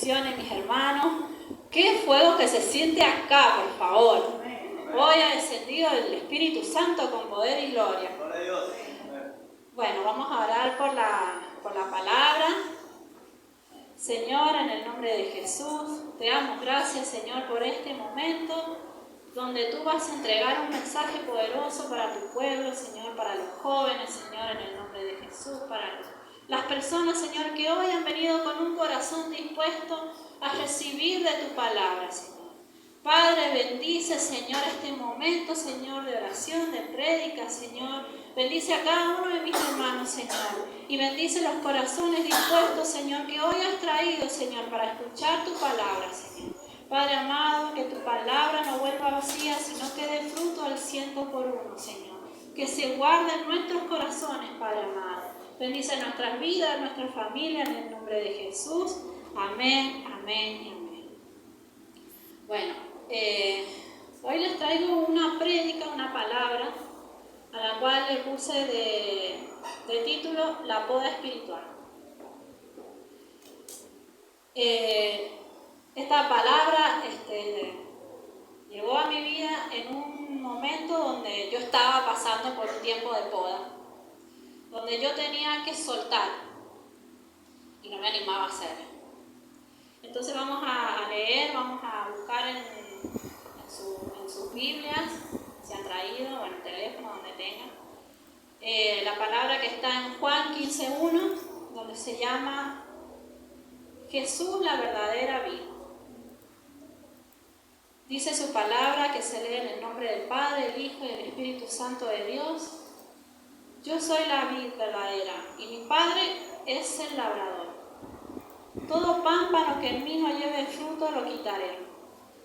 bendiciones, mis hermanos. ¡Qué fuego que se siente acá, por favor! Hoy ha descendido el Espíritu Santo con poder y gloria. Bueno, vamos a orar por la palabra. Señor, en el nombre de Jesús, te damos gracias, Señor, por este momento donde tú vas a entregar un mensaje poderoso para tu pueblo, Señor, para los jóvenes, Señor, en el nombre de Jesús, para las personas, Señor, que hoy han venido con un corazón dispuesto a recibir de tu palabra, Señor. Padre, bendice, Señor, este momento, Señor, de oración, de prédica, Señor. Bendice a cada uno de mis hermanos, Señor. Y bendice los corazones dispuestos, Señor, que hoy has traído, Señor, para escuchar tu palabra, Señor. Padre amado, que tu palabra no vuelva vacía, sino que dé fruto al 100%, Señor. Que se guarde en nuestros corazones, Padre amado. Bendice nuestras vidas, nuestras familias, en el nombre de Jesús. Amén, amén y amén. Bueno, hoy les traigo una prédica, una palabra, a la cual le puse de título La poda espiritual. Esta palabra llegó a mi vida en un momento donde yo estaba pasando por un tiempo de poda, donde yo tenía que soltar y no me animaba a hacer. Entonces vamos a leer, vamos a buscar en sus Biblias, si han traído, o en el teléfono, donde tengan, la palabra que está en Juan 15:1, donde se llama Jesús la verdadera vid. Dice su palabra, que se lee en el nombre del Padre, el Hijo y el Espíritu Santo de Dios. Yo soy la vid verdadera y mi Padre es el labrador. Todo pámpano que en mí no lleve fruto lo quitaré,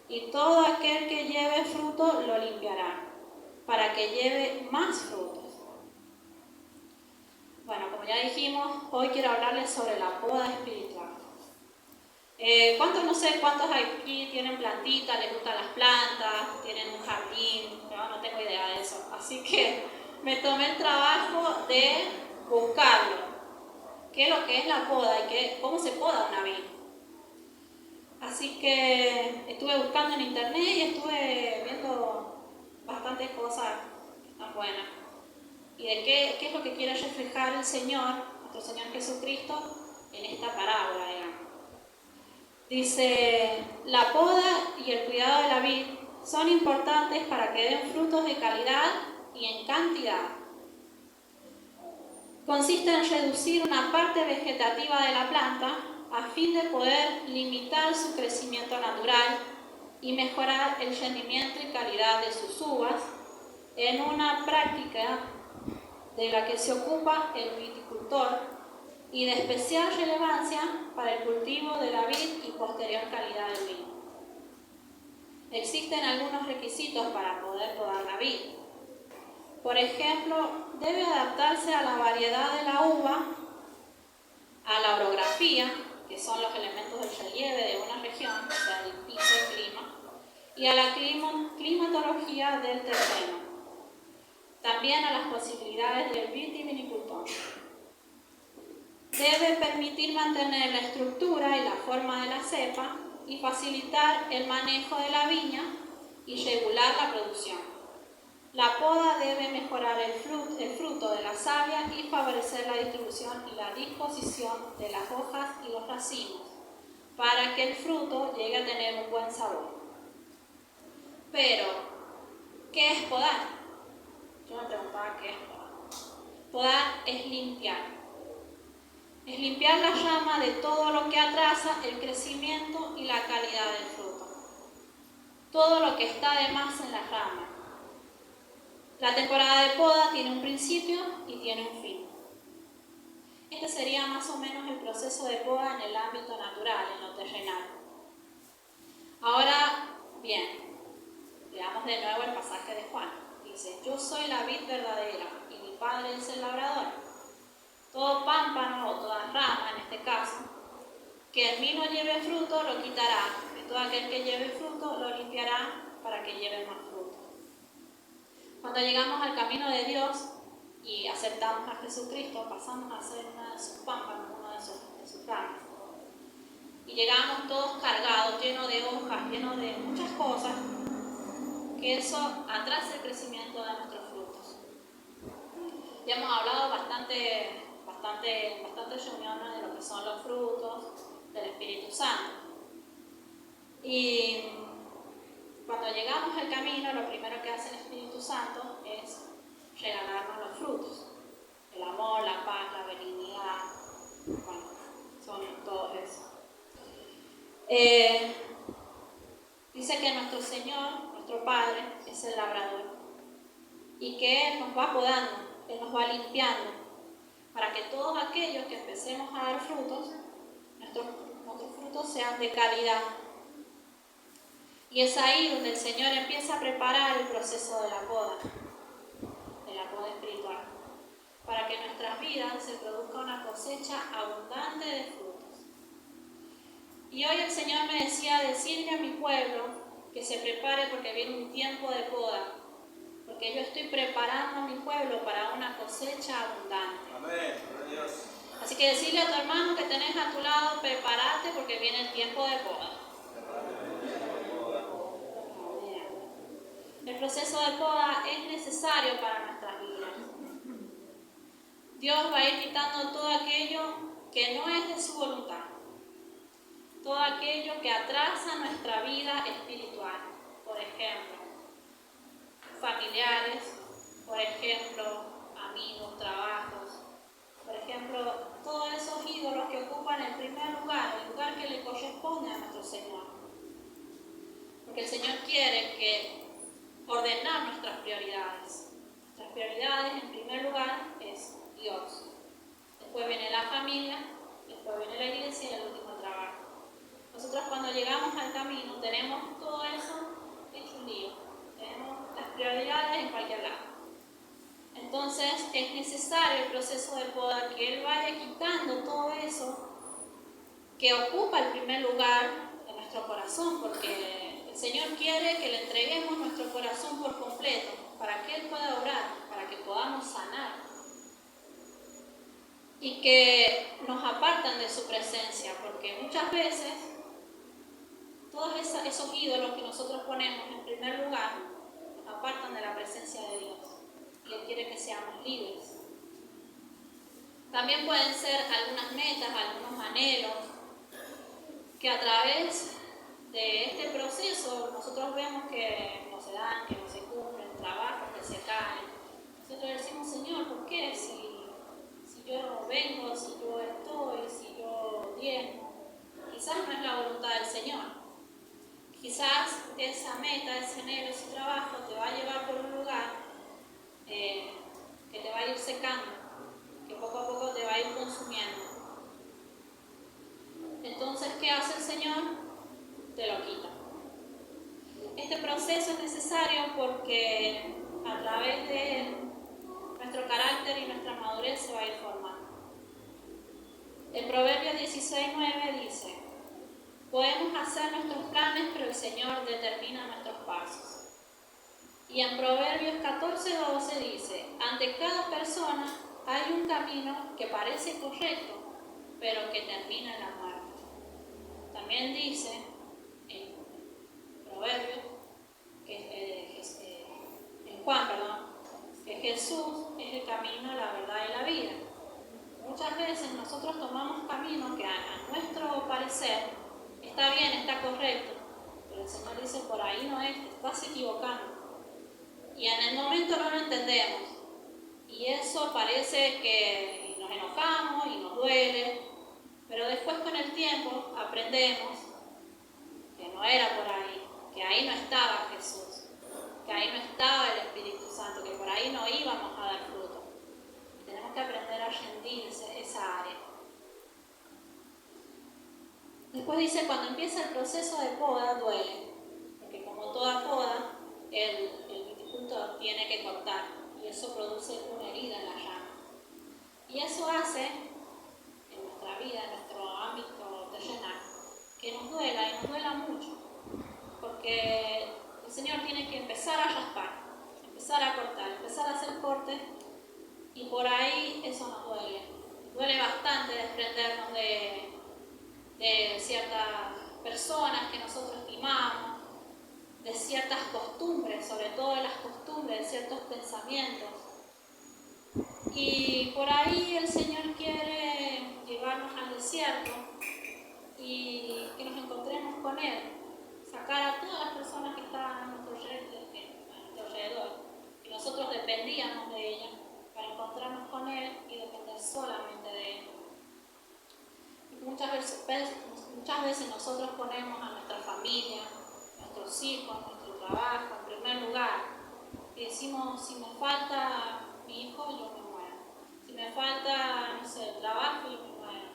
y todo aquel que lleve fruto lo limpiará, para que lleve más frutos. Bueno, como ya dijimos, hoy quiero hablarles sobre la poda espiritual. No sé cuántos aquí tienen plantitas, les gustan las plantas, tienen un jardín, yo no tengo idea de eso. Así que me tomé el trabajo de buscarlo. ¿Qué es lo que es la poda y cómo se poda una vid? Así que estuve buscando en internet y estuve viendo bastantes cosas tan buenas. ¿Y de qué es lo que quiere reflejar el Señor, nuestro Señor Jesucristo, en esta parábola, digamos? Dice, la poda y el cuidado de la vid son importantes para que den frutos de calidad y en cantidad. Consiste en reducir una parte vegetativa de la planta a fin de poder limitar su crecimiento natural y mejorar el rendimiento y calidad de sus uvas, en una práctica de la que se ocupa el viticultor y de especial relevancia para el cultivo de la vid y posterior calidad del vino. Existen algunos requisitos para poder podar la vid. Por ejemplo, debe adaptarse a la variedad de la uva, a la orografía, que son los elementos del relieve de una región, o sea, el piso, el clima, y a la climatología del terreno. También a las posibilidades del vitivinicultor. Debe permitir mantener la estructura y la forma de la cepa y facilitar el manejo de la viña y regular la producción. La poda debe mejorar el fruto de la savia y favorecer la distribución y la disposición de las hojas y los racimos para que el fruto llegue a tener un buen sabor. Pero, ¿qué es podar? Yo me preguntaba qué es podar. Podar es limpiar. Es limpiar la rama de todo lo que atrasa el crecimiento y la calidad del fruto. Todo lo que está de más en la rama. La temporada de poda tiene un principio y tiene un fin. Este sería más o menos el proceso de poda en el ámbito natural, en lo terrenal. Ahora, bien, veamos de nuevo el pasaje de Juan. Dice, yo soy la vid verdadera y mi Padre es el labrador. Todo pámpano o toda rama, en este caso, que en mí no lleve fruto, lo quitará. Y todo aquel que lleve fruto, lo limpiará para que lleve más fruto. Cuando llegamos al camino de Dios y aceptamos a Jesucristo, pasamos a ser una de sus pámpanos, una de sus ramas. Y llegamos todos cargados, llenos de hojas, llenos de muchas cosas, que eso atrasa el crecimiento de nuestros frutos. Ya hemos hablado bastante reuniones de lo que son los frutos del Espíritu Santo. Y cuando llegamos al camino, lo primero que hace el Espíritu Santo es regalarnos los frutos. El amor, la paz, la benignidad, bueno, son todo eso. Dice que nuestro Señor, nuestro Padre, es el labrador y que Él nos va podando, Él nos va limpiando para que todos aquellos que empecemos a dar frutos, nuestros frutos sean de calidad. Y es ahí donde el Señor empieza a preparar el proceso de la poda espiritual, para que en nuestras vidas se produzca una cosecha abundante de frutos. Y hoy el Señor me decía decirle a mi pueblo que se prepare porque viene un tiempo de poda, porque yo estoy preparando a mi pueblo para una cosecha abundante. Amén. Dios. Así que decirle a tu hermano que tenés a tu lado, prepárate porque viene el tiempo de poda. El proceso de poda es necesario para nuestras vidas. Dios va a ir quitando todo aquello que no es de su voluntad, todo aquello que atrasa nuestra vida espiritual. Por ejemplo, familiares, por ejemplo, amigos, trabajos, por ejemplo, todos esos ídolos que ocupan el primer lugar, el lugar que le corresponde a nuestro Señor. Porque el Señor quiere ordenar nuestras prioridades. Nuestras prioridades, en primer lugar, es Dios. Después viene la familia, después viene la iglesia y el último el trabajo. Nosotros cuando llegamos al camino tenemos todo eso hecho un lío. Tenemos las prioridades en cualquier lado. Entonces es necesario el proceso de poda, que Él vaya quitando todo eso que ocupa el primer lugar en nuestro corazón, porque el Señor quiere que le entreguemos nuestro corazón por completo, para que Él pueda obrar, para que podamos sanar. Y que nos apartan de su presencia, porque muchas veces todos esos ídolos que nosotros ponemos en primer lugar nos apartan de la presencia de Dios. Y Él quiere que seamos libres. También pueden ser algunas metas, algunos anhelos, que a través de este proceso nosotros vemos que no se dan, que no se cumplen, trabajos que se caen. Nosotros decimos, Señor, ¿por qué? Si yo vengo, si yo estoy, si yo diezmo, quizás no es la voluntad del Señor. Quizás esa meta, ese anhelo, ese trabajo te va a llevar por un lugar que te va a ir secando, que poco a poco te va a ir consumiendo. Entonces, ¿qué hace el Señor? Te lo quita. Este proceso es necesario porque a través de él nuestro carácter y nuestra madurez se va a ir formando. El Proverbio 16:9 dice: podemos hacer nuestros planes, pero el Señor determina nuestros pasos. Y en Proverbios 14:12 dice: ante cada persona hay un camino que parece correcto, pero que termina en la muerte. También dice en Proverbios, en Juan, que Jesús es el camino, la verdad y la vida. Muchas veces nosotros tomamos caminos que a nuestro parecer está bien, está correcto, pero el Señor dice: por ahí no es, te estás equivocando. Y en el momento no lo entendemos. Y eso parece que nos enojamos y nos duele, pero después con el tiempo aprendemos que no era por ahí, que ahí no estaba Jesús, que ahí no estaba el Espíritu Santo, que por ahí no íbamos a dar fruto. Tenemos que aprender a rendir esa área. Después dice: cuando empieza el proceso de poda duele, porque como toda poda, el viticultor tiene que cortar y eso produce una herida en la llama. Y eso hace en nuestra vida, en nuestro ámbito terrenal, que nos duela y nos duela mucho, porque el Señor tiene que empezar a raspar, empezar a cortar, empezar a hacer cortes, y por ahí eso nos duele. Duele bastante desprendernos de de ciertas personas que nosotros estimamos, de ciertas costumbres, sobre todo de las costumbres, de ciertos pensamientos. Y por ahí el Señor quiere llevarnos al desierto y que nos encontremos con Él, sacar a todas las personas que estaban a nuestro alrededor, y nosotros dependíamos de ellas, para encontrarnos con Él y depender solamente de Él. Y muchas veces nosotros ponemos a nuestra familia, nuestros hijos, nuestro trabajo en primer lugar, y decimos, si me falta mi hijo, yo me muero. Si me falta, no sé, el trabajo, yo me muero.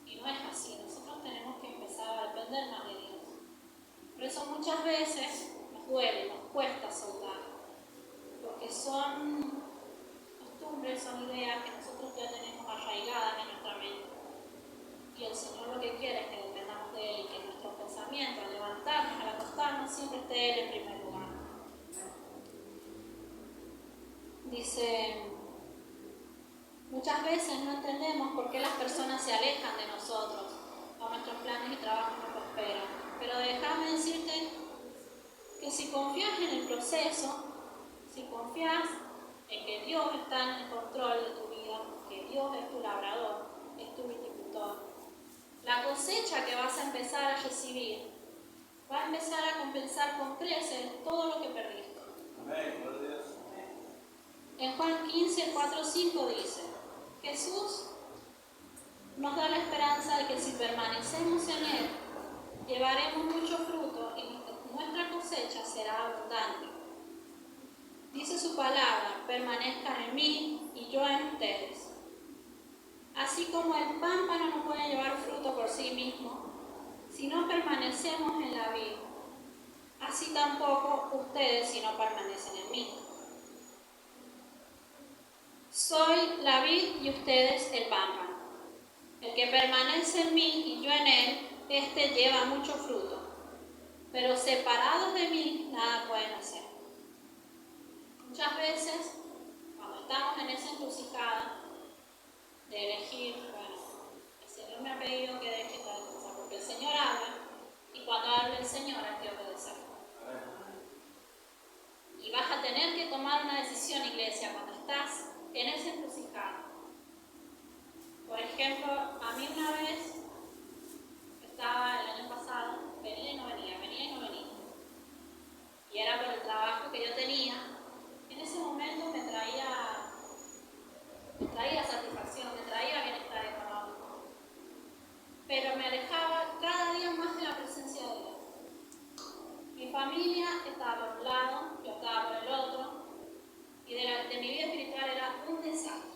Y no es así, nosotros tenemos que empezar a depender más de Dios. Por eso muchas veces nos duele, nos cuesta soltar, porque son costumbres, son ideas que nosotros ya tenemos arraigadas en nuestra mente. Y el Señor lo que quiere es que dependamos de Él y que nuestros pensamientos, al levantarnos, al acostarnos, siempre esté Él en primer lugar. Dice, muchas veces no entendemos por qué las personas se alejan de nosotros, o nuestros planes y trabajos no prosperan. Pero déjame decirte que si confías en el proceso, si confías en que Dios está en el control de tu vida, que Dios es tu labrador, es tu viticultor, la cosecha que vas a empezar a recibir va a empezar a compensar con creces todo lo que perdiste. Amén. En Juan 15, 4, 5 dice, Jesús nos da la esperanza de que si permanecemos en Él, llevaremos mucho fruto y nuestra cosecha será abundante. Dice su palabra, permanezcan en mí y yo en ustedes. Así como el pámpano no puede llevar fruto por sí mismo, si no permanecemos en la vid, así tampoco ustedes si no permanecen en mí. Soy la vid y ustedes el pámpano. El que permanece en mí y yo en él, éste lleva mucho fruto, pero separados de mí nada pueden hacer. Muchas veces, cuando estamos en esa encrucijada de elegir, bueno, el Señor me ha pedido que deje tal cosa, porque el Señor habla, y cuando habla el Señor hay que obedecer. Y vas a tener que tomar una decisión, iglesia, cuando estás en esa encrucijada. Por ejemplo, a mí una vez, estaba el año pasado, venía y no venía. Y era por el trabajo que yo tenía. En ese momento me traía satisfacción, me traía bienestar económico. Pero me alejaba cada día más de la presencia de Dios. Mi familia estaba por un lado, yo estaba por el otro, y de mi vida espiritual era un desastre.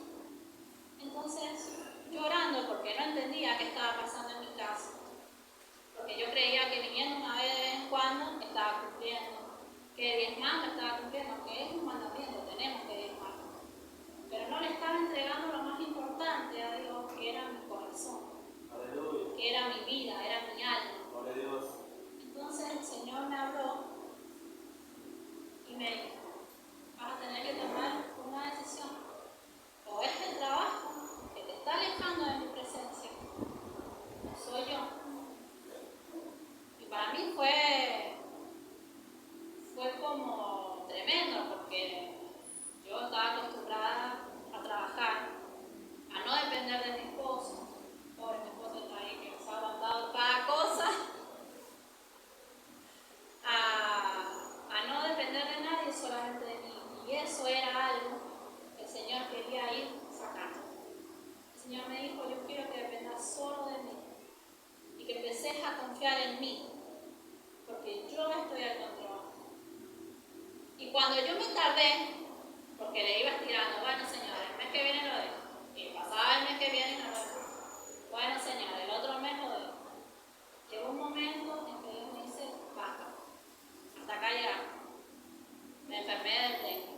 Entonces, llorando porque no entendía qué estaba pasando en mi casa, porque yo creía que viniendo una vez de vez en cuando estaba cumpliendo, que diezmando estaba cumpliendo, que es un mandamiento, tenemos que diezmar. Pero no le estaba entregando lo más importante a Dios, que era mi corazón. Aleluya. Que era mi vida, era mi alma. Dios. Entonces el Señor me habló y me dijo, vas a tener que tomar una decisión. O es el trabajo que te está alejando de mi presencia, o soy yo. Y para mí fue como tremendo, porque yo estaba acostumbrada a trabajar, a no depender de mi esposo. Pobre mi esposo está ahí que nos ha aguantado cada cosa. A no depender de nadie, solamente de mí. Y eso era algo que el Señor quería ir sacando. El Señor me dijo, yo quiero que dependas solo de mí y que empeces a confiar en mí, porque yo estoy al control. Y cuando yo me tardé, porque le iba estirando, bueno Señor, el mes que viene lo dejo, y pasaba el mes que viene y no lo dejo. Bueno Señor, el otro mes lo dejo. Llegó un momento en que Dios me dice, basta, hasta acá llegamos. Me enfermé del dengue.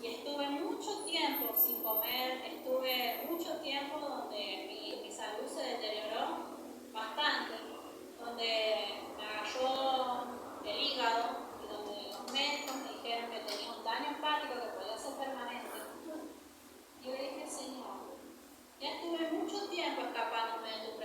Y estuve mucho tiempo sin comer, estuve mucho tiempo donde mi salud se deterioró bastante, donde me agarró el hígado y donde los médicos me dijeron que tenía un daño hepático que podía ser permanente. Y yo le dije, Señor, ya estuve mucho tiempo escapándome de tu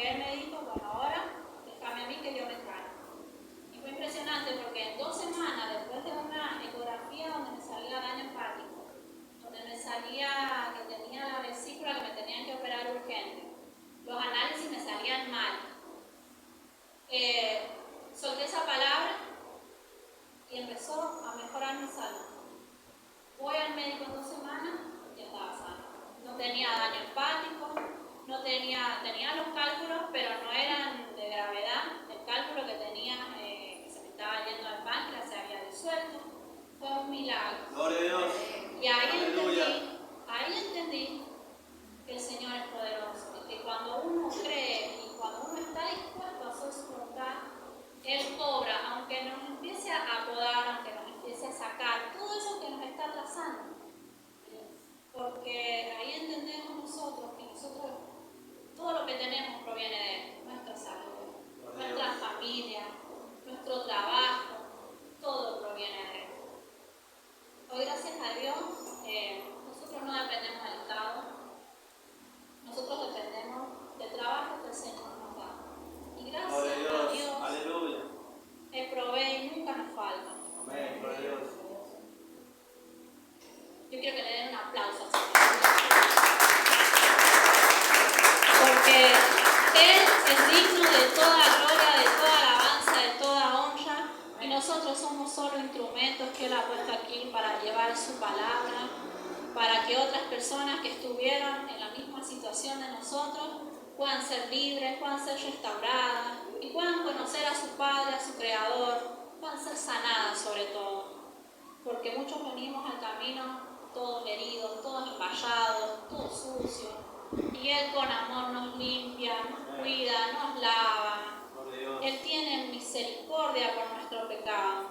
que él me dijo, bueno, ahora déjame a mí que yo me encargue. Y fue impresionante porque en 2 semanas, después de una ecografía donde me salía daño hepático, donde me salía que tenía la vesícula que me tenían que operar urgente, los análisis me salían mal, solté esa palabra y empezó a mejorar mi salud. Voy al médico en 2 semanas y ya estaba sana. No tenía daño hepático, no tenía los cálculos, pero no eran de gravedad. El cálculo que tenía, que se me estaba yendo al páncreas, se había disuelto. Fue un milagro. Gloria a Dios. Y ahí entendí que el Señor es poderoso. Y que cuando uno cree y cuando uno está dispuesto a hacer su voluntad, Él obra, aunque nos empiece a podar, aunque nos empiece a sacar todo eso que nos está atrasando. Porque ahí entendemos nosotros que todo lo que tenemos proviene de Él, nuestra salud, nuestra familia, nuestro trabajo, todo proviene de Él. Hoy, gracias a Dios, nosotros no dependemos del Estado, nosotros dependemos del trabajo que el Señor nos da. Y gracias a Dios, aleluya, Él provee y nunca nos falta. Amén, gloria a Dios. Yo quiero que le den un aplauso al Señor. Porque Él es digno de toda gloria, de toda alabanza, de toda honra. Y nosotros somos solo instrumentos que Él ha puesto aquí para llevar su palabra, para que otras personas que estuvieron en la misma situación de nosotros puedan ser libres, puedan ser restauradas y puedan conocer a su Padre, a su Creador, puedan ser sanadas sobre todo. Porque muchos venimos al camino todos heridos, todos empallados, todos sucios. Y Él con amor nos limpia, nos cuida, nos lava. Él tiene misericordia por nuestro pecado.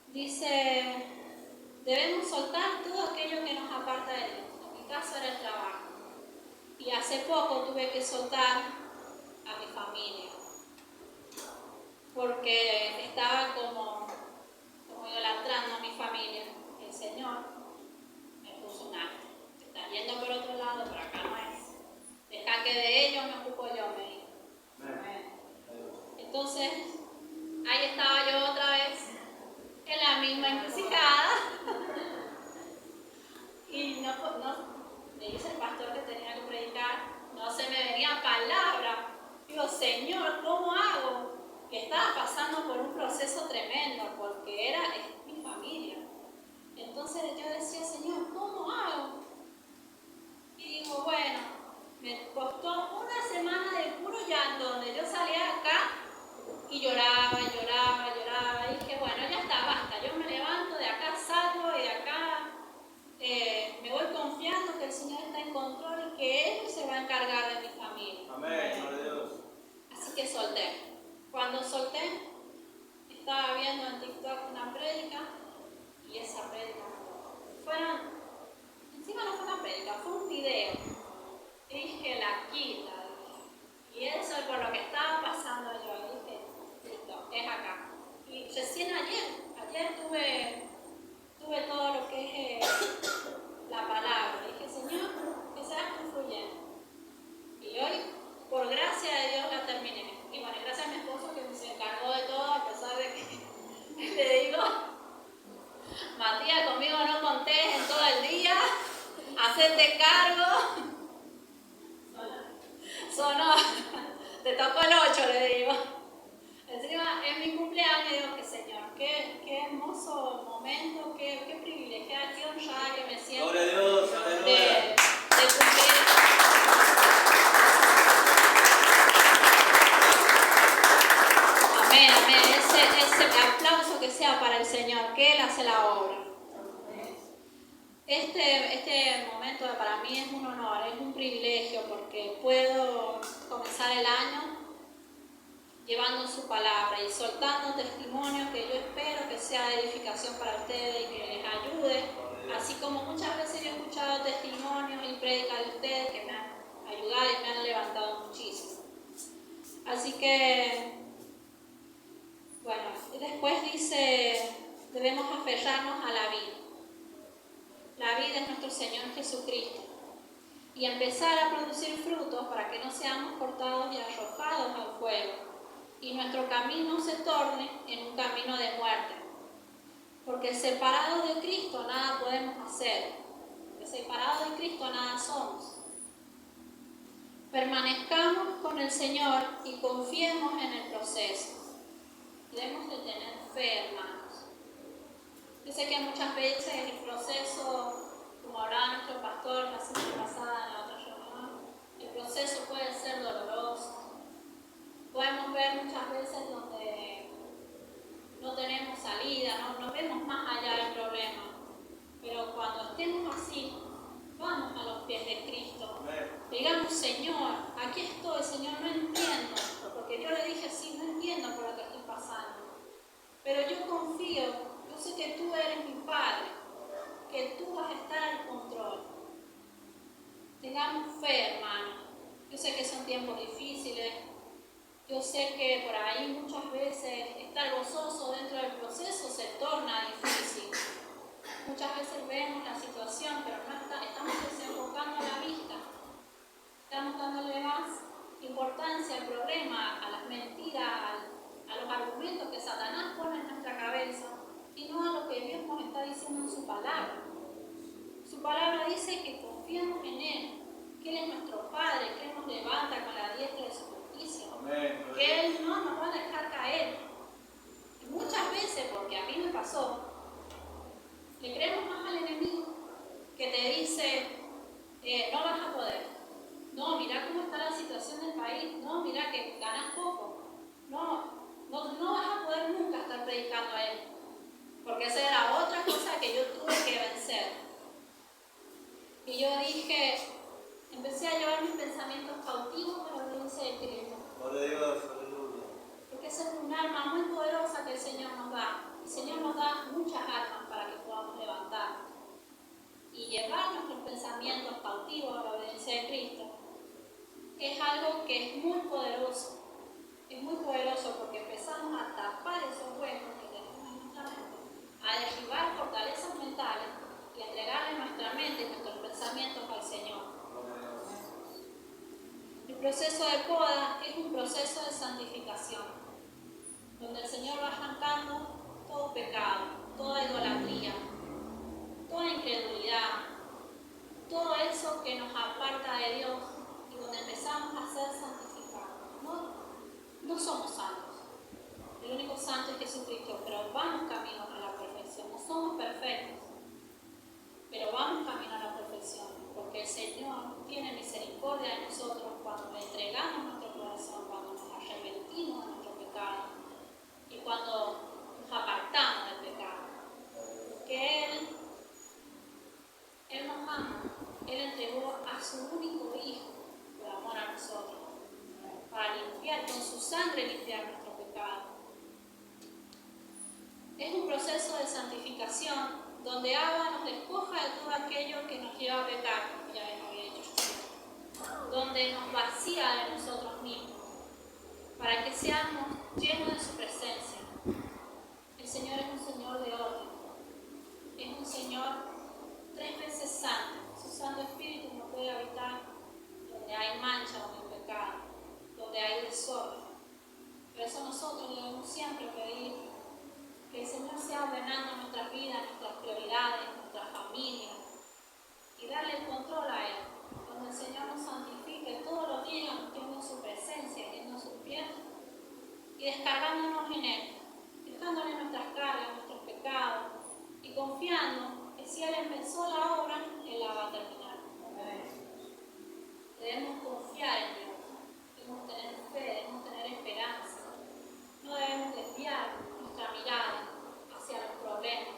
Dice, debemos soltar todo aquello que nos aparta de Dios. En mi caso era el trabajo. Y hace poco tuve que soltar a mi familia. Porque estaba como idolatrando a mi familia. El Señor me puso un alto. Te estás yendo por otro lado, pero acá no es. Deja que de ellos me ocupo yo, me dijo. Entonces, ahí estaba yo otra vez, en la misma encrucijada. Y no, me dice el pastor que tenía que predicar, no se me venía palabra. Digo, Señor, ¿cómo hago? Que estaba pasando por un proceso tremendo, porque es mi familia. Entonces yo decía, Señor, ¿cómo hago? Y digo, bueno, me costó 1 semana de puro llanto, donde yo salía de acá y lloraba. Y dije, bueno, ya está, basta. Yo me levanto, de acá salgo y de acá me voy confiando que el Señor está en control y que Él se va a encargar de mi familia. Amén, gloria a Dios. Así que solté. Cuando solté, estaba viendo en TikTok una prédica y esa prédica encima no fue una prédica, fue un video. Y dije, la quita. Y eso es por lo que estaba pasando yo. Y dije, listo, es acá. Y recién ayer tuve todo lo que es la palabra. Y dije, Señor, que seas tú fluyendo. Y hoy, por gracia de Dios, la terminé. Y bueno, gracias a mi esposo que se encargó de todo, a pesar de que le digo, Matías, conmigo no contés en todo el día, hacerte cargo. Sonó, te tocó el 8, le digo. Encima es mi cumpleaños y digo que Señor, qué hermoso momento, qué privilegiada, qué honrada que me siento Gloria a Dios, de cumplir. Amén, amén. Ese aplauso que sea para el Señor, que Él hace la obra. Este momento para mí es un honor, es un privilegio porque puedo comenzar el año llevando su palabra y soltando testimonios que yo espero que sea de edificación para ustedes y que les ayude, así como muchas veces yo he escuchado testimonios y prédicas de ustedes que me han ayudado y me han levantado muchísimo. Así que, bueno, y después dice, debemos aferrarnos a la vida. La vida es nuestro Señor Jesucristo. y empezar a producir frutos para que no seamos cortados y arrojados al fuego y nuestro camino se torne en un camino de muerte. Porque separados de Cristo nada podemos hacer, porque separados de Cristo nada somos. Permanezcamos con el Señor y confiemos en el proceso. Debemos de tener fe, hermanos. Yo sé que muchas veces el proceso, como hablaba nuestro pastor la semana pasada en la otra reunión, el proceso puede ser doloroso. Podemos ver muchas veces donde no tenemos salida, no vemos más allá del problema. Pero cuando estemos así, vamos a los pies de Cristo. Digamos, Señor, aquí estoy, Señor, no entiendo. Porque yo le dije, sí, no entiendo por lo que estoy pasando. Pero yo confío, yo sé que tú eres mi Padre, que tú vas a estar al control. Tengamos fe, hermano. Yo sé que son tiempos difíciles. Yo sé que por ahí muchas veces estar gozoso dentro del proceso se torna difícil. Muchas veces vemos la situación, pero no estamos desenfocando la vista. Estamos dándole más importancia al problema, a las mentiras, a los argumentos que Satanás pone en nuestra cabeza y no a lo que Dios nos está diciendo en su palabra. Su palabra dice que confiemos en Él, que Él es nuestro Padre, que Él nos levanta con la diestra de su justicia, que Él no nos va a dejar caer. Y muchas veces, porque a mí me pasó, le creemos más al enemigo que te dice, no vas a poder. No, mira cómo está la situación del país. No, mira que ganas poco. No vas a poder nunca estar predicando a Él. Porque esa era otra cosa que yo tuve que vencer. Y yo dije, empecé a llevar mis pensamientos cautivos a la obediencia de Cristo. Gloria a Dios, aleluya. Porque esa es un arma muy poderosa que el Señor nos da. El Señor nos da muchas armas para que podamos levantar y llevar nuestros pensamientos cautivos a la obediencia de Cristo. Es algo que es muy poderoso. Es muy poderoso porque empezamos a tapar esos huecos que tenemos en nuestra mente, a derribar fortalezas mentales y a entregarle nuestra mente y nuestros pensamientos al Señor. El proceso de poda es un proceso de santificación, donde el Señor va arrancando todo pecado, toda idolatría, toda incredulidad, todo eso que nos aparta de Dios y donde empezamos a ser santificados. No somos santos, el único santo es Jesucristo, pero vamos camino a la perfección. No somos perfectos, pero vamos camino a la perfección, porque el Señor tiene misericordia de nosotros cuando le entregamos nuestro corazón, cuando nos arrepentimos de nuestro pecado y cuando nos apartamos del pecado. Porque Él nos ama, Él entregó a su único Hijo por amor a nosotros, para limpiar, con su sangre limpiar nuestro pecado. Es un proceso de santificación donde Abba nos despoja de todo aquello que nos lleva a pecar, como ya les había dicho, donde nos vacía de nosotros mismos, para que seamos llenos de su presencia. El Señor es un Señor de orden, es un Señor 3 veces santo. Su Santo Espíritu no puede habitar donde hay mancha, donde hay pecado, donde hay desorden. Por eso nosotros debemos siempre pedir que el Señor sea ordenando nuestras vidas, nuestras prioridades, nuestra familia, y darle el control a Él. Cuando el Señor nos santifique todos los días, yendo en su presencia, yendo a sus pies y descargándonos en Él, dejándole nuestras cargas, nuestros pecados y confiando que si Él empezó la obra, Él la va a terminar. Debemos confiar en Dios, debemos tener fe, debemos tener esperanza. No debemos desviar nuestra mirada hacia los problemas,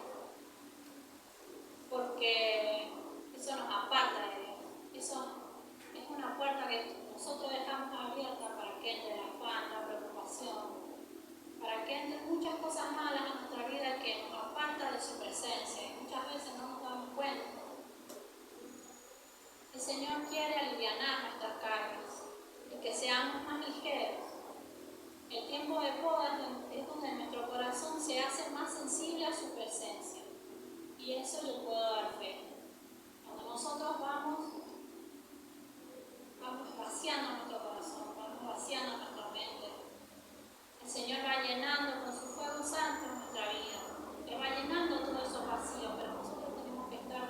porque eso nos aparta de Dios. Eso es una puerta que nosotros dejamos abierta para que entre el afán, la preocupación, para que entren muchas cosas malas en nuestra vida que nos aparta de su presencia y muchas veces no nos damos cuenta. El Señor quiere alivianar nuestras cargas y que seamos más ligeros. El tiempo de poda es donde nuestro corazón se hace más sensible a su presencia, y eso yo puedo dar fe. Cuando nosotros vamos vaciando nuestro corazón, vamos vaciando nuestra mente. El Señor va llenando con su fuego santo nuestra vida. Él va llenando todos esos vacíos, pero nosotros tenemos que estar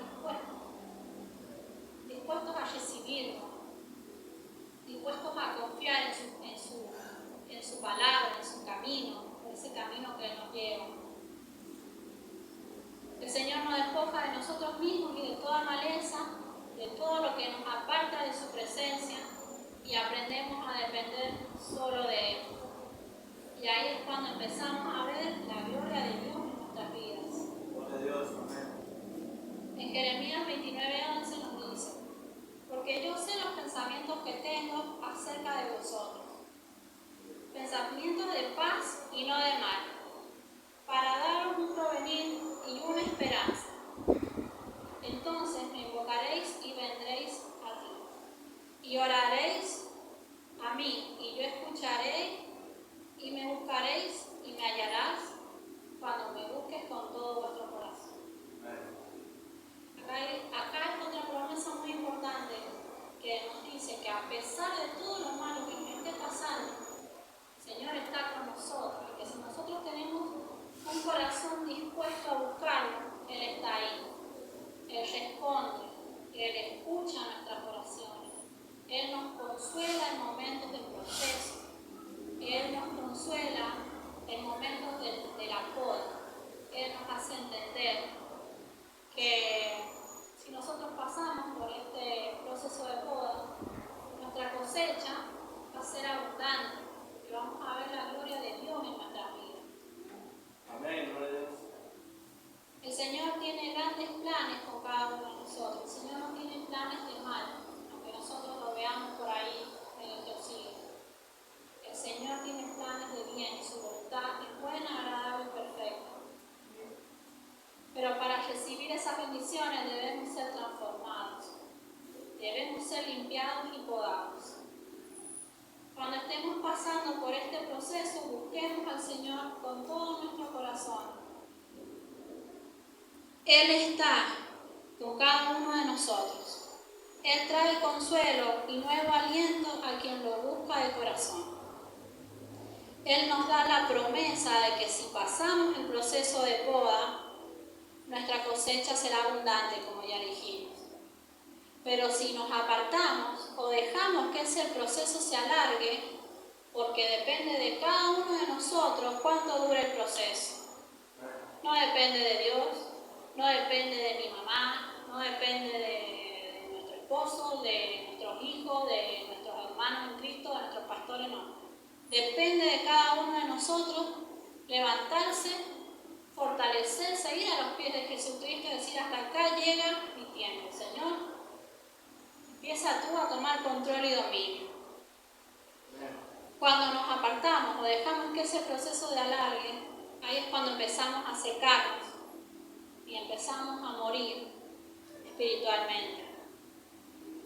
dispuestos a recibirlo, dispuestos a confiar en su palabra, en su camino, en ese camino que Él nos lleva. El Señor nos despoja de nosotros mismos y de toda maleza, de todo lo que nos aparta de su presencia, y aprendemos a depender solo de Él. Y ahí es cuando empezamos a ver la gloria de Dios en nuestras vidas. Gloria a Dios, amén. En Jeremías 29:11 nos dice: porque yo sé los pensamientos que tengo acerca de vosotros, pensamientos de paz y no de mal, para daros un porvenir y una esperanza. Entonces me invocaréis y vendréis a ti, y oraréis a mí, y yo escucharé, y me buscaréis y me hallarás, cuando me busques con todo vuestro corazón. Acá hay otra promesa muy importante que nos dice que a pesar de todo lo malo que nos esté pasando, el Señor está con nosotros, y que si nosotros tenemos un corazón dispuesto a buscarlo, Él está ahí. Él responde, Él escucha nuestras oraciones, Él nos consuela en momentos de proceso, Él nos consuela en momentos de la poda. Él nos hace entender que si nosotros pasamos por este proceso de poda, nuestra cosecha va a ser abundante y vamos a ver la gloria de Dios en nuestras vidas. Amén, gloria a Dios. El Señor tiene grandes planes con cada uno de nosotros. El Señor no tiene planes de mal, aunque nosotros lo veamos por ahí en nuestros siglos. El Señor tiene planes de bien y su voluntad es buena, agradable y perfecta. Pero para recibir esas bendiciones debemos ser transformados, debemos ser limpiados y podados. Cuando estemos pasando por este proceso, busquemos al Señor con todo nuestro corazón. Él está con cada uno de nosotros. Él trae consuelo y nuevo aliento a quien lo busca de corazón. Él nos da la promesa de que si pasamos el proceso de poda, nuestra cosecha será abundante, como ya dijimos. Pero si nos apartamos o dejamos que ese proceso se alargue, porque depende de cada uno de nosotros cuánto dura el proceso. No depende de Dios, no depende de mi mamá, no depende de nuestro esposo, de nuestros hijos, de nuestros hermanos en Cristo, de nuestros pastores, no. Depende de cada uno de nosotros levantarse, fortalecerse, ir a los pies de Jesucristo y decir: hasta acá llega mi tiempo, Señor. Empieza tú a tomar control y dominio. Cuando nos apartamos o dejamos que ese proceso se alargue, ahí es cuando empezamos a secarnos y empezamos a morir espiritualmente.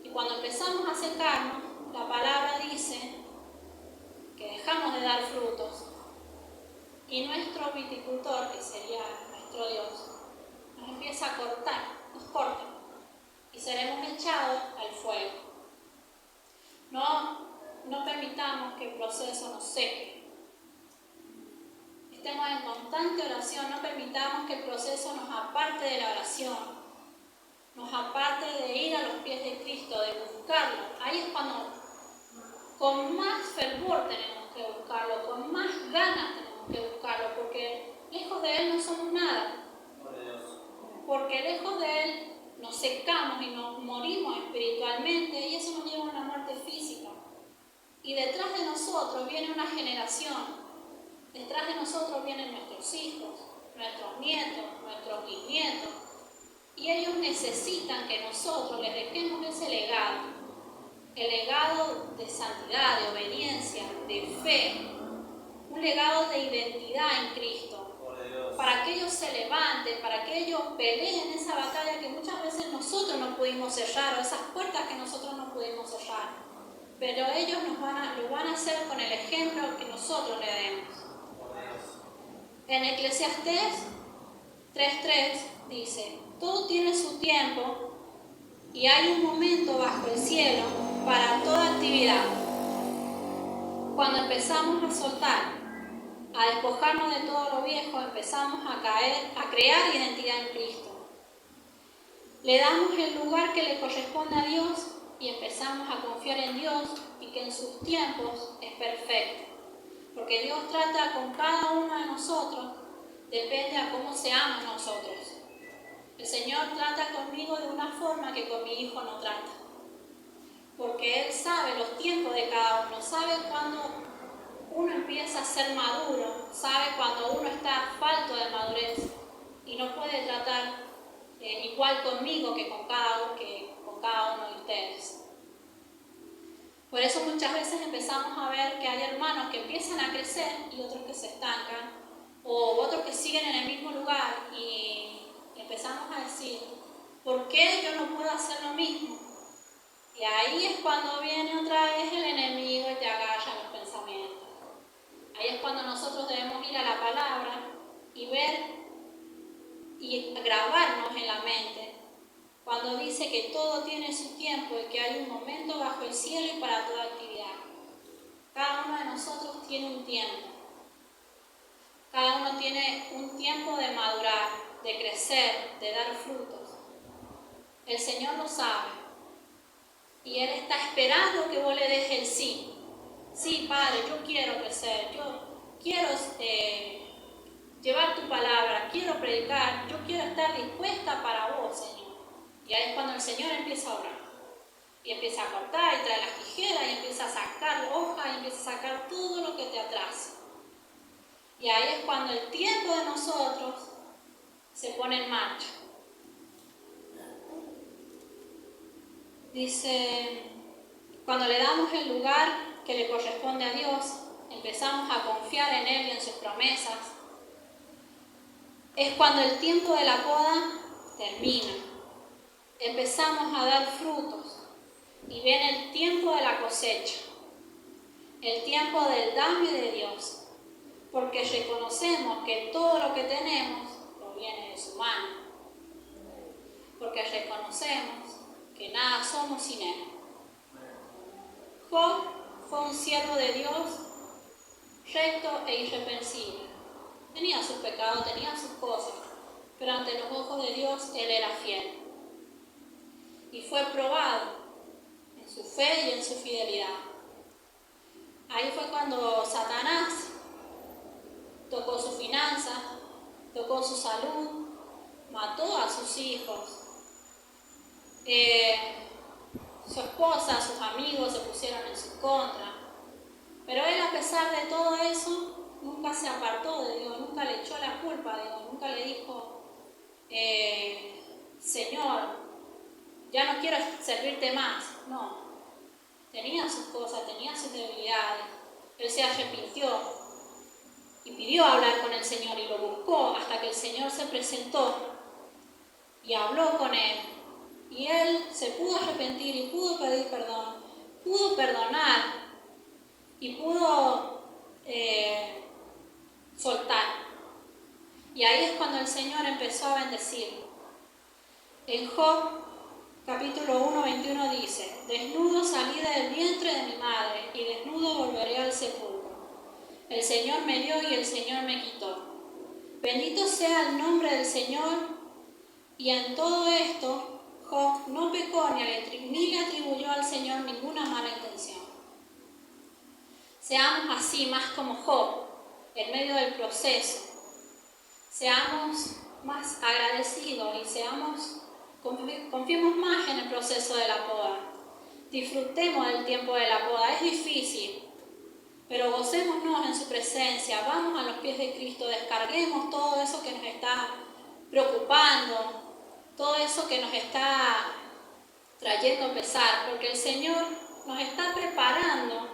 Y cuando empezamos a secarnos, la palabra dice que dejamos de dar frutos y nuestro viticultor, que sería nuestro Dios, nos empieza a cortar, nos corta y seremos echados al fuego. No permitamos que el proceso nos seque. Estemos en constante oración, no permitamos que el proceso nos aparte de la oración, nos aparte de ir a los pies de Cristo, de buscarlo. Ahí es cuando con más fervor tenemos que buscarlo, con más ganas tenemos que buscarlo, porque lejos de Él no somos nada. Porque lejos de Él nos secamos y nos morimos espiritualmente, y eso nos lleva a una muerte física. Y detrás de nosotros viene una generación, detrás de nosotros vienen nuestros hijos, nuestros nietos, nuestros bisnietos, y ellos necesitan que nosotros les dejemos ese legado, el legado de santidad, de obediencia, de fe, un legado de identidad en Cristo, para que ellos se levanten, para que ellos peleen esa batalla que muchas veces nosotros no pudimos cerrar, o esas puertas que nosotros no pudimos cerrar. Pero ellos lo van a hacer con el ejemplo que nosotros le demos. En Eclesiastés 3:3 dice: todo tiene su tiempo y hay un momento bajo el cielo para toda actividad. identidad. Cuando empezamos a soltar, a despojarnos de todo lo viejo, empezamos a crear identidad en Cristo. Le damos el lugar que le corresponde a Dios y empezamos a confiar en Dios y que en sus tiempos es perfecto. Porque Dios trata con cada uno de nosotros, depende a cómo seamos nosotros. El Señor trata conmigo de una forma que con mi hijo no trata. Porque Él sabe los tiempos de cada uno, sabe cuando uno empieza a ser maduro, sabe cuando uno está falto de madurez y no puede tratar igual conmigo que con cada uno de ustedes. Por eso muchas veces empezamos a ver que hay hermanos que empiezan a crecer y otros que se estancan, o otros que siguen en el mismo lugar y empezamos a decir, ¿por qué yo no puedo hacer lo mismo? Y ahí es cuando viene otra vez el enemigo y te agarra los pensamientos. Ahí es cuando nosotros debemos ir a la palabra y ver y grabarnos en la mente cuando dice que todo tiene su tiempo y que hay un momento bajo el cielo y para toda actividad. Cada uno de nosotros tiene un tiempo. Cada uno tiene un tiempo de madurar, de crecer, de dar frutos. El Señor lo sabe. Y Él está esperando que vos le des el sí. Sí, Padre, yo quiero crecer, yo quiero llevar tu palabra, quiero predicar, yo quiero estar dispuesta para vos, Señor. Y ahí es cuando el Señor empieza a orar. Y empieza a cortar y trae las tijeras y empieza a sacar hojas y empieza a sacar todo lo que te atrasa. Y ahí es cuando el tiempo de nosotros se pone en marcha. Dice, cuando le damos el lugar que le corresponde a Dios, empezamos a confiar en Él y en sus promesas, es cuando el tiempo de la poda termina. Empezamos a dar frutos y viene el tiempo de la cosecha, el tiempo del dame de Dios, porque reconocemos que todo lo que tenemos proviene de su mano, porque reconocemos que nada somos sin Él. Job fue un siervo de Dios recto e irreprensible. Tenía sus pecados, tenía sus cosas, pero ante los ojos de Dios Él era fiel. Y fue probado en su fe y en su fidelidad. Ahí fue cuando Satanás tocó su finanza, tocó su salud, mató a sus hijos. Su esposa, sus amigos se pusieron en su contra. Pero él, a pesar de todo eso, nunca se apartó de Dios, nunca le echó la culpa a Dios, nunca le dijo, Señor, ya no quiero servirte más. No, tenía sus cosas, tenía sus debilidades. Él se arrepintió y pidió hablar con el Señor y lo buscó hasta que el Señor se presentó y habló con él. Y él se pudo arrepentir y pudo pedir perdón, pudo perdonar y pudo soltar. Y ahí es cuando el Señor empezó a bendecirlo. En Job, capítulo 1, 21 dice, desnudo salí del vientre de mi madre y desnudo volveré al sepulcro. El Señor me dio y el Señor me quitó. Bendito sea el nombre del Señor. Y en todo esto, Job no pecó ni le atribuyó al Señor ninguna mala intención. Seamos así más como Job, en medio del proceso. Seamos más agradecidos y confiemos más en el proceso de la poda. Disfrutemos del tiempo de la poda. Es difícil, pero gocémonos en su presencia. Vamos a los pies de Cristo, descarguemos todo eso que nos está preocupando, todo eso que nos está trayendo pesar, porque el Señor nos está preparando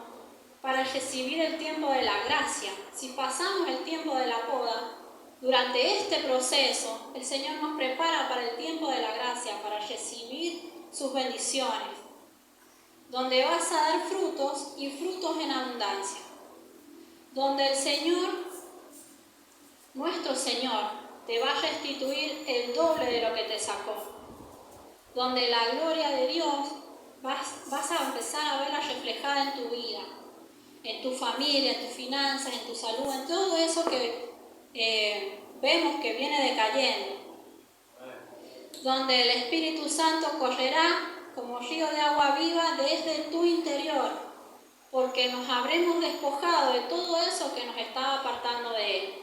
para recibir el tiempo de la gracia. Si pasamos el tiempo de la poda, durante este proceso, el Señor nos prepara para el tiempo de la gracia, para recibir sus bendiciones, donde vas a dar frutos y frutos en abundancia, donde el Señor, nuestro Señor, te va a restituir el doble de lo que te sacó, donde la gloria de Dios vas a empezar a verla reflejada reflejada en tu vida, en tu familia, en tus finanzas, en tu salud, en todo eso que vemos que viene decayendo. Donde el Espíritu Santo correrá como río de agua viva desde tu interior, porque nos habremos despojado de todo eso que nos estaba apartando de Él.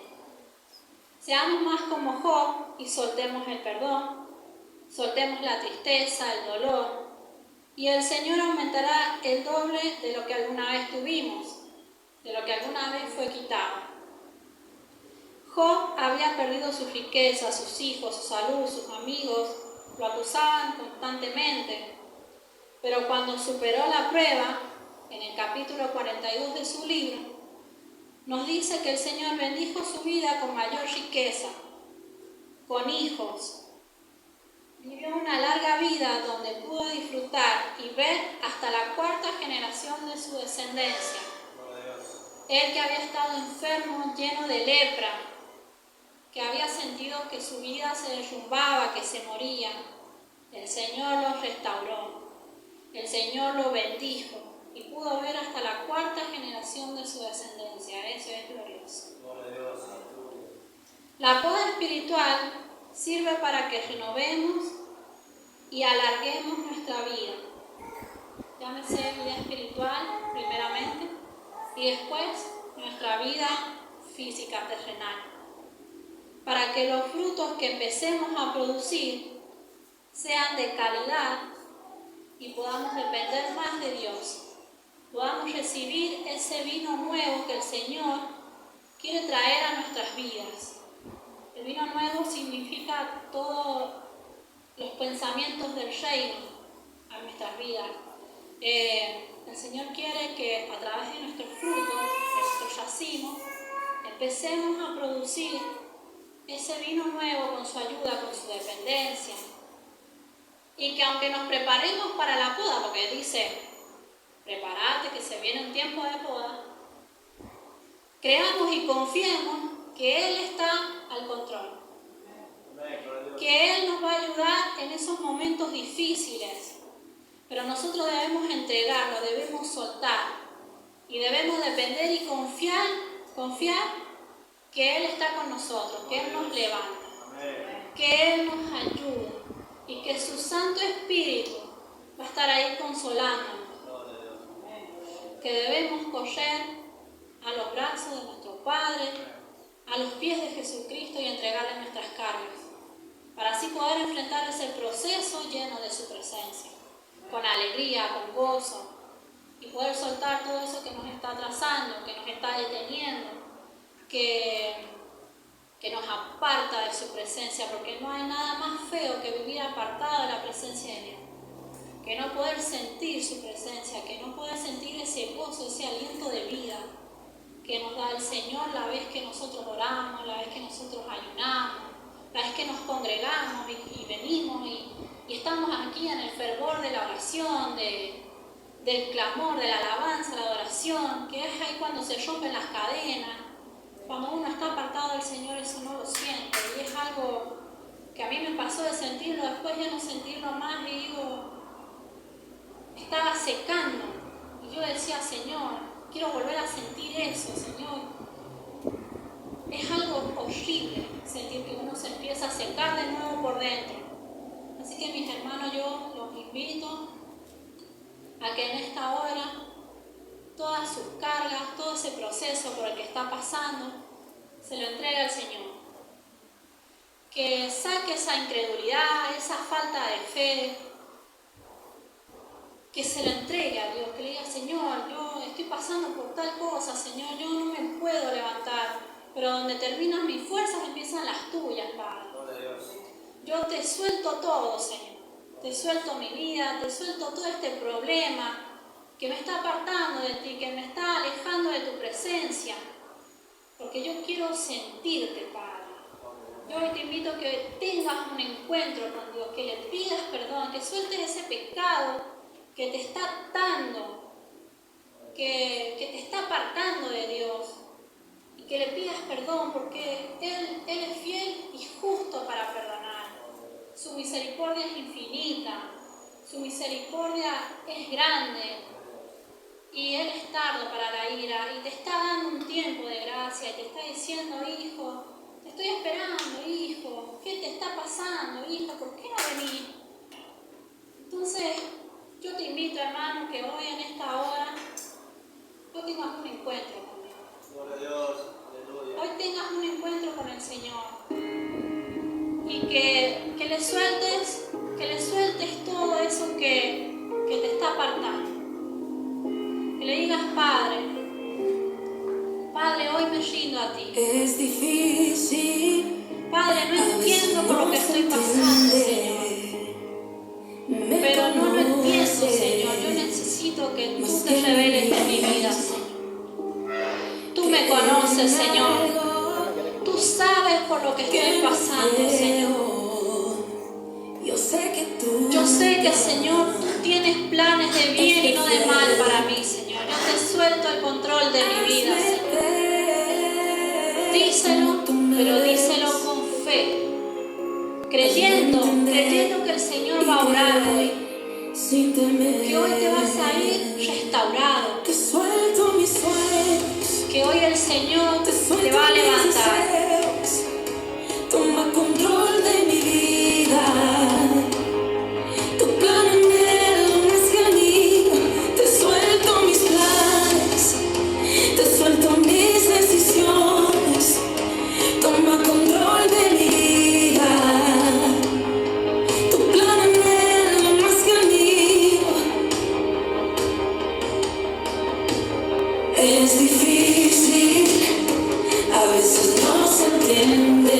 Seamos más como Job y soltemos el perdón, soltemos la tristeza, el dolor, y el Señor aumentará el doble de lo que alguna vez tuvimos, de lo que alguna vez fue quitado. Job había perdido sus riquezas, sus hijos, su salud, sus amigos, lo acusaban constantemente, pero cuando superó la prueba, en el capítulo 42 de su libro, nos dice que el Señor bendijo su vida con mayor riqueza, con hijos. Vivió una larga vida donde pudo disfrutar y ver hasta la 4ª generación de su descendencia. Él que había estado enfermo, lleno de lepra, que había sentido que su vida se derrumbaba, que se moría, el Señor lo restauró, el Señor lo bendijo y pudo ver hasta la 4ª generación de su descendencia. Eso es glorioso. La poda espiritual sirve para que renovemos y alarguemos nuestra vida. Llámese vida espiritual primeramente y después nuestra vida física terrenal. Para que los frutos que empecemos a producir sean de calidad y podamos depender más de Dios. Podamos recibir ese vino nuevo que el Señor quiere traer a nuestras vidas. El vino nuevo significa todos los pensamientos del reino a nuestras vidas. El Señor quiere que a través de nuestros frutos, de nuestros racimos, empecemos a producir ese vino nuevo con su ayuda, con su dependencia. Y que aunque nos preparemos para la poda, porque dice, prepárate que se viene un tiempo de poda, creamos y confiemos que Él está al control. Que Él nos va a ayudar en esos momentos difíciles. Pero nosotros debemos entregarlo, debemos soltar. Y debemos depender y confiar que Él está con nosotros, que Él nos levanta, que Él nos ayuda y que su Santo Espíritu va a estar ahí consolándonos. Que debemos correr a los brazos de nuestro Padre, a los pies de Jesucristo y entregarle nuestras cargas, para así poder enfrentar ese proceso lleno de su presencia, con alegría, con gozo, y poder soltar todo eso que nos está atrasando, que nos está deteniendo, que nos aparta de su presencia, porque no hay nada más feo que vivir apartado de la presencia de Dios, que no poder sentir su presencia, que no poder sentir ese gozo, ese aliento de vida que nos da el Señor la vez que nosotros oramos, la vez que nosotros ayunamos, la vez que nos congregamos y venimos y estamos aquí en el fervor de la oración, del clamor, de la alabanza, la adoración, que es ahí cuando se rompen las cadenas. Cuando uno está apartado del Señor, eso no lo siente, y es algo que a mí me pasó de sentirlo, después ya no sentirlo más, y digo, estaba secando, y yo decía, Señor, quiero volver a sentir eso, Señor. Es algo horrible sentir que uno se empieza a secar de nuevo por dentro. Así que mis hermanos, yo los invito a que en esta hora todas sus cargas, todo ese proceso por el que está pasando, se lo entregue al Señor. Que saque esa incredulidad, esa falta de fe, que se lo entregue a Dios, que le diga, Señor, yo estoy pasando por tal cosa, Señor, yo no me puedo levantar, pero donde terminan mis fuerzas empiezan las tuyas, Padre. Yo te suelto todo, Señor, te suelto mi vida, te suelto todo este problema que me está apartando de ti, que me está alejando de tu presencia, porque yo quiero sentirte, Padre. Yo hoy te invito a que tengas un encuentro con Dios, que le pidas perdón, que sueltes ese pecado que te está atando, que te está apartando de Dios, y que le pidas perdón, porque Él es fiel y justo para perdonar. Su misericordia es infinita, su misericordia es grande, y Él es tardo para la ira y te está dando un tiempo de gracia y te está diciendo, hijo, te estoy esperando, hijo, ¿qué te está pasando, hija? ¿Por qué no venís? Entonces, yo te invito, hermano, que hoy en esta hora tú tengas un encuentro conmigo. Gloria a Dios. Aleluya. Hoy tengas un encuentro con el Señor y que le sueltes todo eso que te está apartando. Que le digas, Padre, hoy me rindo a ti. Es difícil. Padre, no entiendo por lo que estoy pasando, Señor. Pero no lo entiendo, Señor. Yo necesito que tú te reveles en mi vida, Señor. Tú me conoces, Señor. Tú sabes por lo que estoy pasando, Señor. Yo sé que, Señor, tú tienes planes de bien y no de mal para mí, Señor. Yo te suelto el control de mi vida, Señor. Díselo, pero díselo con fe. Creyendo que el Señor va a orar hoy. Que hoy te vas a ir restaurado. Que hoy el Señor te va a levantar. Toma control de mi vida. Tu plan anhelo más que el mío. Te suelto mis planes. Te suelto mis decisiones. Toma control de mi vida. Tu plan anhelo más que el mío. Es difícil, a veces no se entiende.